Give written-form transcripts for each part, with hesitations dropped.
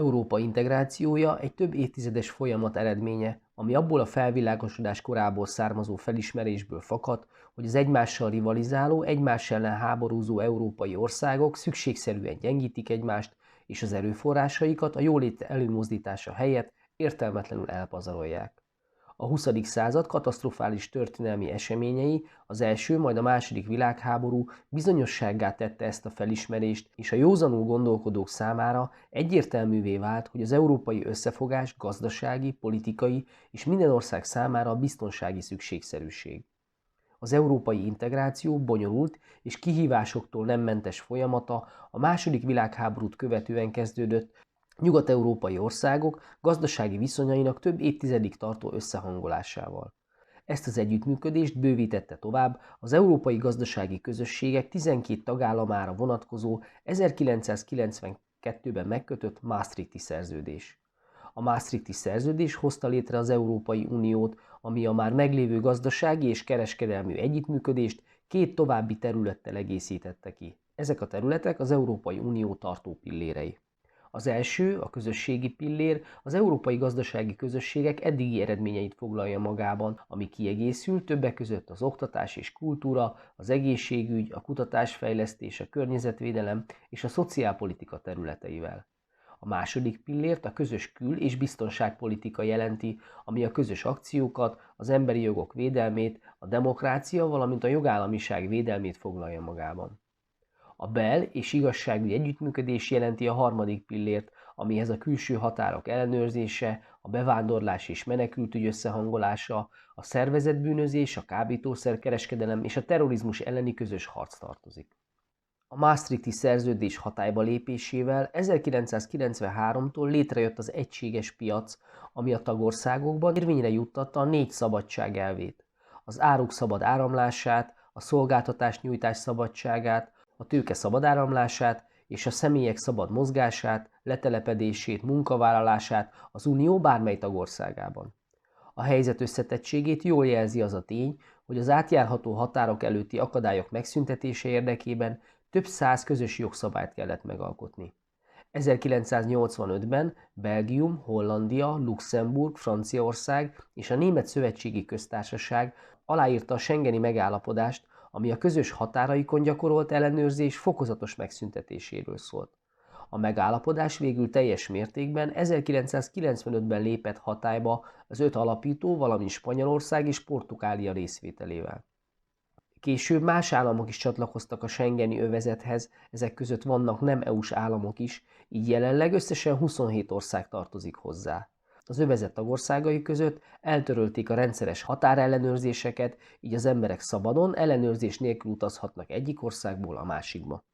Európa integrációja egy több évtizedes folyamat eredménye, ami abból a felvilágosodás korából származó felismerésből fakad, hogy az egymással rivalizáló, egymás ellen háborúzó európai országok szükségszerűen gyengítik egymást, és az erőforrásaikat a jólét előmozdítása helyett értelmetlenül elpazarolják. A 20. század katasztrofális történelmi eseményei, az első, majd a második világháború bizonyossággá tette ezt a felismerést, és a józanul gondolkodók számára egyértelművé vált, hogy az európai összefogás gazdasági, politikai és minden ország számára a biztonsági szükségszerűség. Az európai integráció bonyolult és kihívásoktól nem mentes folyamata a második világháborút követően kezdődött, nyugat-európai országok gazdasági viszonyainak több évtizedig tartó összehangolásával. Ezt az együttműködést bővítette tovább az Európai Gazdasági Közösségek 12 tagállamára vonatkozó 1992-ben megkötött Maastrichti szerződés. A Maastrichti szerződés hozta létre az Európai Uniót, ami a már meglévő gazdasági és kereskedelmi együttműködést két további területtel egészítette ki. Ezek a területek az Európai Unió tartó pillérei. Az első, a közösségi pillér, az európai gazdasági közösségek eddigi eredményeit foglalja magában, ami kiegészül többek között az oktatás és kultúra, az egészségügy, a kutatásfejlesztés, a környezetvédelem és a szociálpolitika területeivel. A második pillért a közös kül- és biztonságpolitika jelenti, ami a közös akciókat, az emberi jogok védelmét, a demokrácia, valamint a jogállamiság védelmét foglalja magában. A bel- és igazságügyi együttműködés jelenti a harmadik pillért, amihez a külső határok ellenőrzése, a bevándorlás és menekültügy összehangolása, a szervezett bűnözés, a kábítószerkereskedelem és a terrorizmus elleni közös harc tartozik. A Maastrichti szerződés hatályba lépésével 1993-tól létrejött az egységes piac, ami a tagországokban érvényre juttatta a 4 szabadság elvét: az áruk szabad áramlását, a szolgáltatás nyújtás szabadságát, a tőke szabad áramlását és a személyek szabad mozgását, letelepedését, munkavállalását az Unió bármely tagországában. A helyzet összetettségét jól jelzi az a tény, hogy az átjárható határok előtti akadályok megszüntetése érdekében több száz közös jogszabályt kellett megalkotni. 1985-ben Belgium, Hollandia, Luxemburg, Franciaország és a Német Szövetségi Köztársaság aláírta a schengeni megállapodást, ami a közös határaikon gyakorolt ellenőrzés fokozatos megszüntetéséről szólt. A megállapodás végül teljes mértékben 1995-ben lépett hatályba az 5 alapító, valamint Spanyolország és Portugália részvételével. Később más államok is csatlakoztak a schengeni övezethez, ezek között vannak nem EU-s államok is, így jelenleg összesen 27 ország tartozik hozzá. Az övezet tagországai között eltörölték a rendszeres határellenőrzéseket, így az emberek szabadon, ellenőrzés nélkül utazhatnak egyik országból a másikba.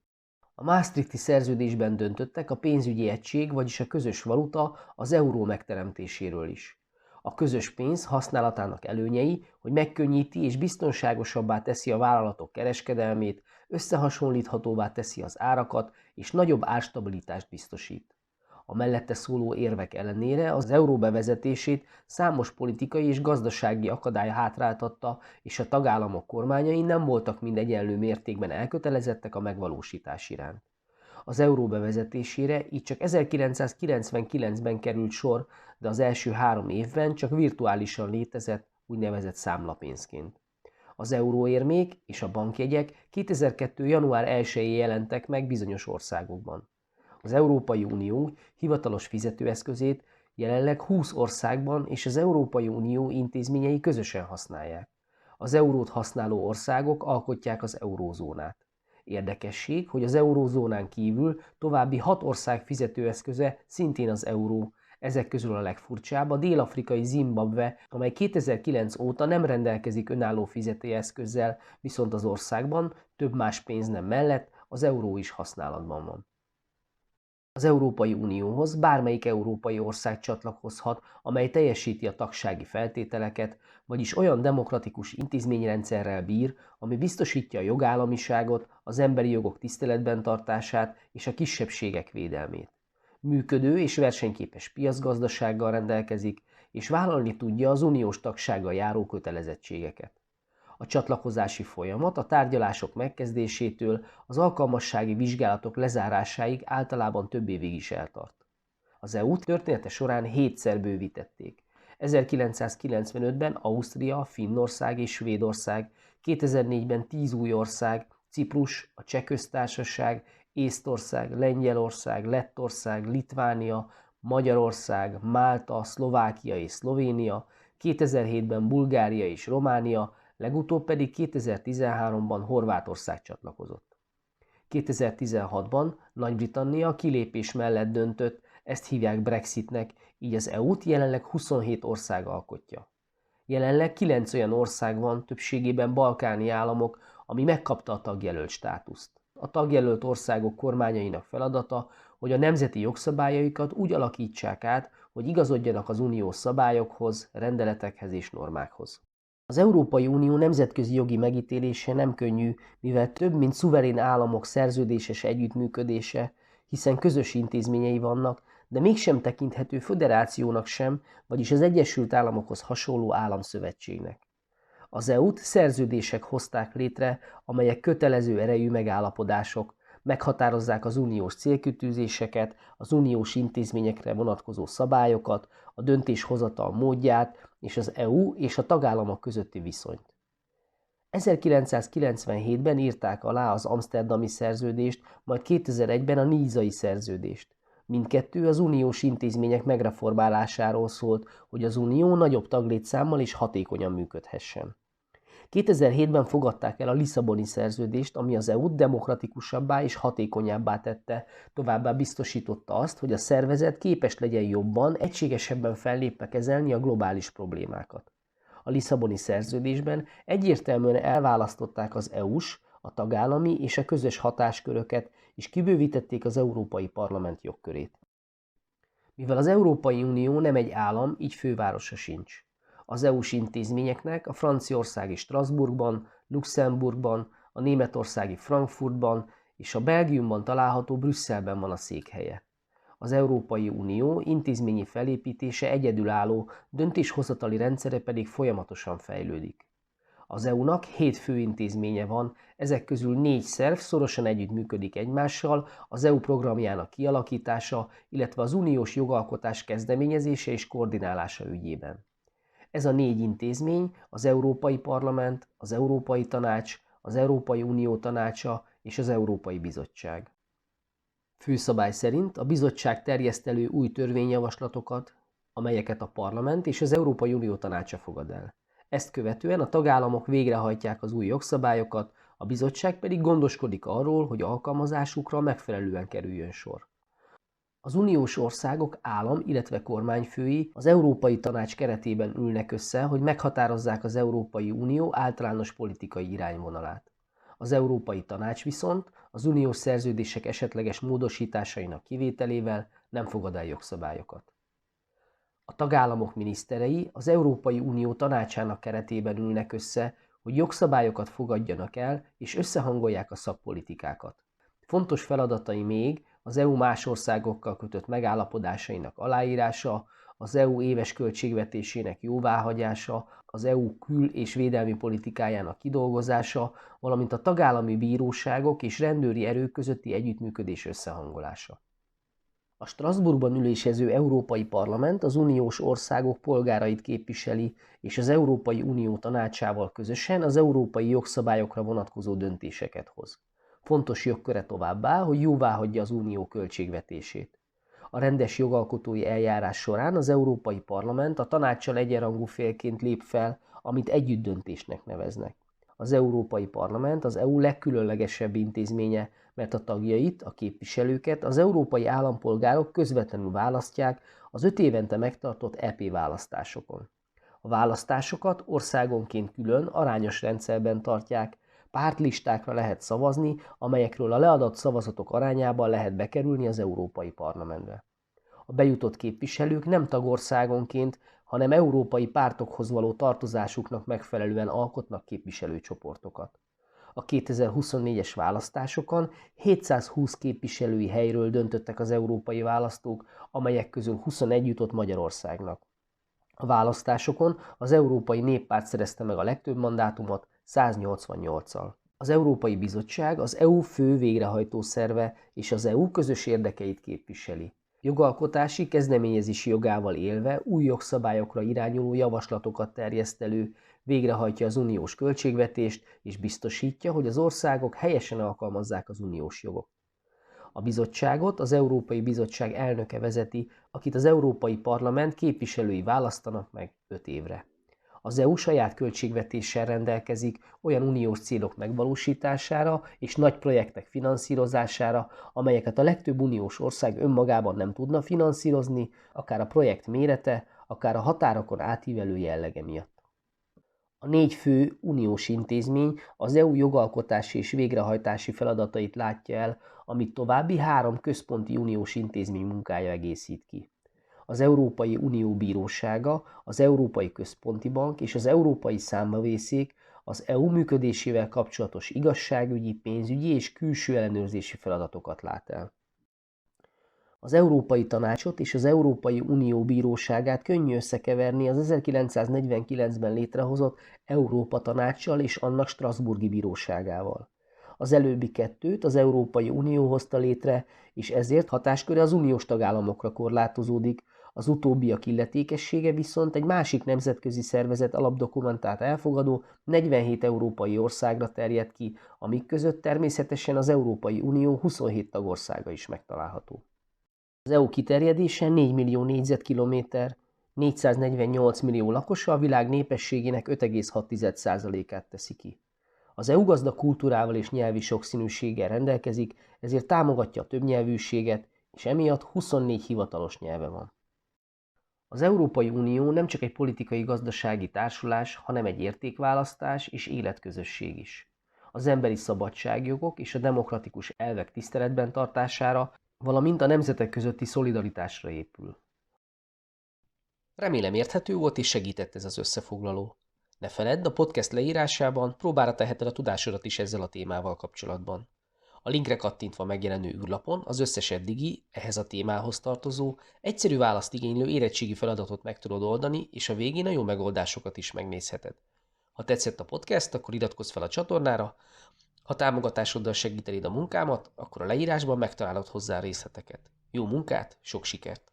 A Maastrichti szerződésben döntöttek a pénzügyi egység, vagyis a közös valuta, az euró megteremtéséről is. A közös pénz használatának előnyei, hogy megkönnyíti és biztonságosabbá teszi a vállalatok kereskedelmét, összehasonlíthatóvá teszi az árakat és nagyobb árstabilitást biztosít. A mellette szóló érvek ellenére az euró bevezetését számos politikai és gazdasági akadály hátráltatta, és a tagállamok kormányai nem voltak mind egyenlő mértékben elkötelezettek a megvalósítás iránt. Az euró bevezetésére így csak 1999-ben került sor, de az első 3 évben csak virtuálisan létezett, úgynevezett számlapénzként. Az euróérmék és a bankjegyek 2002. január 1-én jelentek meg bizonyos országokban. Az Európai Unió hivatalos fizetőeszközét jelenleg 20 országban és az Európai Unió intézményei közösen használják. Az eurót használó országok alkotják az eurózónát. Érdekesség, hogy az eurózónán kívül további 6 ország fizetőeszköze szintén az euró. Ezek közül a legfurcsább a dél-afrikai Zimbabwe, amely 2009 óta nem rendelkezik önálló fizetőeszközzel, viszont az országban több más pénznem mellett az euró is használatban van. Az Európai Unióhoz bármelyik európai ország csatlakozhat, amely teljesíti a tagsági feltételeket, vagyis olyan demokratikus intézményrendszerrel bír, ami biztosítja a jogállamiságot, az emberi jogok tiszteletben tartását és a kisebbségek védelmét. Működő és versenyképes piacgazdasággal rendelkezik, és vállalni tudja az uniós tagsággal járó kötelezettségeket. A csatlakozási folyamat a tárgyalások megkezdésétől az alkalmassági vizsgálatok lezárásáig általában több évig is eltart. Az EU-t története során 7-szer bővítették. 1995-ben Ausztria, Finnország és Svédország, 2004-ben 10 új ország, Ciprus, a Cseh Köztársaság, Észtország, Lengyelország, Lettország, Litvánia, Magyarország, Málta, Szlovákia és Szlovénia, 2007-ben Bulgária és Románia, legutóbb pedig 2013-ban Horvátország csatlakozott. 2016-ban Nagy-Britannia kilépés mellett döntött, ezt hívják Brexitnek, így az EU-t jelenleg 27 ország alkotja. Jelenleg 9 olyan ország van, többségében balkáni államok, ami megkapta a tagjelölt státuszt. A tagjelölt országok kormányainak feladata, hogy a nemzeti jogszabályaikat úgy alakítsák át, hogy igazodjanak az uniós szabályokhoz, rendeletekhez és normákhoz. Az Európai Unió nemzetközi jogi megítélése nem könnyű, mivel több mint szuverén államok szerződéses együttműködése, hiszen közös intézményei vannak, de mégsem tekinthető föderációnak sem, vagyis az Egyesült Államokhoz hasonló államszövetségnek. Az EU-t szerződések hozták létre, amelyek kötelező erejű megállapodások, meghatározzák az uniós célkitűzéseket, az uniós intézményekre vonatkozó szabályokat, a döntéshozatal módját és az EU és a tagállamok közötti viszonyt. 1997-ben írták alá az Amszterdami Szerződést, majd 2001-ben a Nízai Szerződést. Mindkettő az uniós intézmények megreformálásáról szólt, hogy az unió nagyobb taglétszámmal és hatékonyan működhessen. 2007-ben fogadták el a Lisszaboni Szerződést, ami az EU-t demokratikusabbá és hatékonyabbá tette, továbbá biztosította azt, hogy a szervezet képes legyen jobban, egységesebben fellépve kezelni a globális problémákat. A Lisszaboni Szerződésben egyértelműen elválasztották az EU-s, a tagállami és a közös hatásköröket, és kibővítették az Európai Parlament jogkörét. Mivel az Európai Unió nem egy állam, így fővárosa sincs. Az EU-s intézményeknek a franciaországi Strasbourgban, Luxemburgban, a németországi Frankfurtban és a Belgiumban található Brüsszelben van a székhelye. Az Európai Unió intézményi felépítése egyedülálló, döntéshozatali rendszere pedig folyamatosan fejlődik. Az EU-nak 7 főintézménye van, ezek közül 4 szerv szorosan együttműködik egymással, az EU programjának kialakítása, illetve az uniós jogalkotás kezdeményezése és koordinálása ügyében. Ez a 4 intézmény az Európai Parlament, az Európai Tanács, az Európai Unió Tanácsa és az Európai Bizottság. Főszabály szerint a bizottság terjeszt elő új törvényjavaslatokat, amelyeket a Parlament és az Európai Unió Tanácsa fogad el. Ezt követően a tagállamok végrehajtják az új jogszabályokat, a bizottság pedig gondoskodik arról, hogy alkalmazásukra megfelelően kerüljön sor. Az uniós országok állam, illetve kormányfői az Európai Tanács keretében ülnek össze, hogy meghatározzák az Európai Unió általános politikai irányvonalát. Az Európai Tanács viszont az uniós szerződések esetleges módosításainak kivételével nem fogad el jogszabályokat. A tagállamok miniszterei az Európai Unió Tanácsának keretében ülnek össze, hogy jogszabályokat fogadjanak el és összehangolják a szakpolitikákat. Fontos feladatai még az EU más országokkal kötött megállapodásainak aláírása, az EU éves költségvetésének jóváhagyása, az EU kül- és védelmi politikájának kidolgozása, valamint a tagállami bíróságok és rendőri erők közötti együttműködés összehangolása. A Strasbourgban ülésező Európai Parlament az uniós országok polgárait képviseli, és az Európai Unió Tanácsával közösen az európai jogszabályokra vonatkozó döntéseket hoz. Fontos jogköre továbbá, hogy jóváhagyja az unió költségvetését. A rendes jogalkotói eljárás során az Európai Parlament a tanáccsal egyenrangú félként lép fel, amit együttdöntésnek neveznek. Az Európai Parlament az EU legkülönlegesebb intézménye, mert a tagjait, a képviselőket az európai állampolgárok közvetlenül választják az 5 évente megtartott EP választásokon. A választásokat országonként külön, arányos rendszerben tartják, pártlistákra lehet szavazni, amelyekről a leadott szavazatok arányában lehet bekerülni az Európai Parlamentbe. A bejutott képviselők nem tagországonként, hanem európai pártokhoz való tartozásuknak megfelelően alkotnak képviselőcsoportokat. A 2024-es választásokon 720 képviselői helyről döntöttek az európai választók, amelyek közül 21 jutott Magyarországnak. A választásokon az Európai Néppárt szerezte meg a legtöbb mandátumot 188-al. Az Európai Bizottság az EU fő végrehajtó szerve és az EU közös érdekeit képviseli. Jogalkotási kezdeményezési jogával élve új jogszabályokra irányuló javaslatokat terjeszt elő, végrehajtja az uniós költségvetést és biztosítja, hogy az országok helyesen alkalmazzák az uniós jogot. A bizottságot az Európai Bizottság elnöke vezeti, akit az Európai Parlament képviselői választanak meg 5 évre. Az EU saját költségvetéssel rendelkezik olyan uniós célok megvalósítására és nagy projektek finanszírozására, amelyeket a legtöbb uniós ország önmagában nem tudna finanszírozni, akár a projekt mérete, akár a határokon átívelő jellege miatt. A 4 fő uniós intézmény az EU jogalkotási és végrehajtási feladatait látja el, amit további 3 központi uniós intézmény munkája egészít ki. Az Európai Unió Bírósága, az Európai Központi Bank és az Európai Számvevőszék az EU működésével kapcsolatos igazságügyi, pénzügyi és külső ellenőrzési feladatokat lát el. Az Európai Tanácsot és az Európai Unió Bíróságát könnyű összekeverni az 1949-ben létrehozott Európa Tanáccsal és annak Strasbourgi Bíróságával. Az előbbi kettőt az Európai Unió hozta létre, és ezért hatásköre az uniós tagállamokra korlátozódik, az utóbbiak illetékessége viszont egy másik nemzetközi szervezet alapdokumentát elfogadó 47 európai országra terjed ki, amik között természetesen az Európai Unió 27 tagországa is megtalálható. Az EU kiterjedése 4 millió négyzetkilométer, 448 millió lakosa a világ népességének 5,6%-át teszi ki. Az EU gazdag kultúrával és nyelvi sokszínűséggel rendelkezik, ezért támogatja a többnyelvűséget, és emiatt 24 hivatalos nyelve van. Az Európai Unió nem csak egy politikai-gazdasági társulás, hanem egy értékválasztás és életközösség is. Az emberi szabadságjogok és a demokratikus elvek tiszteletben tartására, valamint a nemzetek közötti szolidaritásra épül. Remélem érthető volt és segített ez az összefoglaló. Ne feledd, a podcast leírásában próbára teheted a tudásodat is ezzel a témával kapcsolatban. A linkre kattintva megjelenő űrlapon az összes eddigi, ehhez a témához tartozó, egyszerű választ igénylő érettségi feladatot meg tudod oldani, és a végén a jó megoldásokat is megnézheted. Ha tetszett a podcast, akkor iratkozz fel a csatornára, ha támogatásoddal segítenéd a munkámat, akkor a leírásban megtalálod hozzá részleteket. Jó munkát, sok sikert!